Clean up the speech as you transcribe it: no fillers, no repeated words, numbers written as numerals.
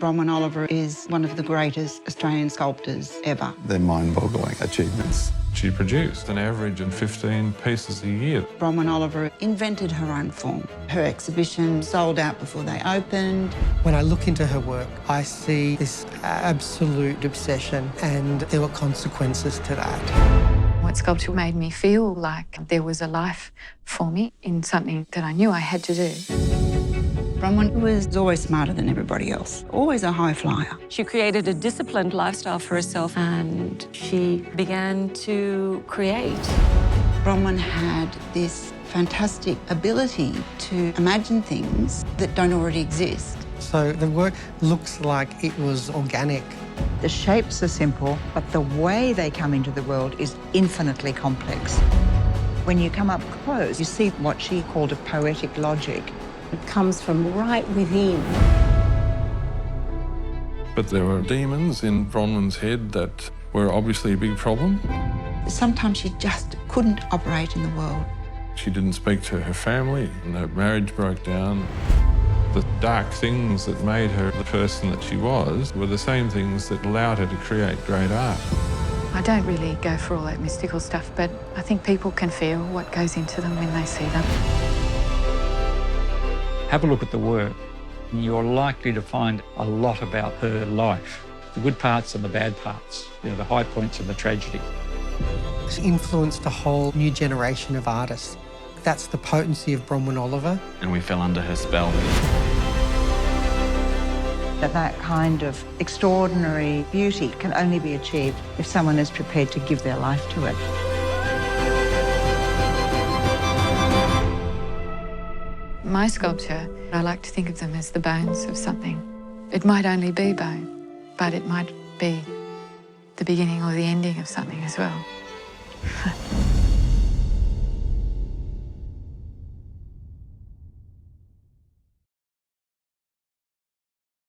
Bronwyn Oliver is one of the greatest Australian sculptors ever. They're mind-boggling achievements. She produced an average of 15 pieces a year. Bronwyn Oliver invented her own form. Her exhibition sold out before they opened. When I look into her work, I see this absolute obsession, and there were consequences to that. What sculpture made me feel like there was a life for me in something that I knew I had to do. Bronwyn was always smarter than everybody else, always a high flyer. She created a disciplined lifestyle for herself and she began to create. Bronwyn had this fantastic ability to imagine things that don't already exist. So the work looks like it was organic. The shapes are simple, but the way they come into the world is infinitely complex. When you come up close, you see what she called a poetic logic. It comes from right within. But there were demons in Bronwyn's head that were obviously a big problem. Sometimes she just couldn't operate in the world. She didn't speak to her family and her marriage broke down. The dark things that made her the person that she was were the same things that allowed her to create great art. I don't really go for all that mystical stuff, but I think people can feel what goes into them when they see them. Have a look at the work. You're likely to find a lot about her life. The good parts and the bad parts, the high points and the tragedy. It's influenced a whole new generation of artists. That's the potency of Bronwyn Oliver. And we fell under her spell. That kind of extraordinary beauty can only be achieved if someone is prepared to give their life to it. My sculpture, I like to think of them as the bones of something. It might only be bone, but it might be the beginning or the ending of something as well.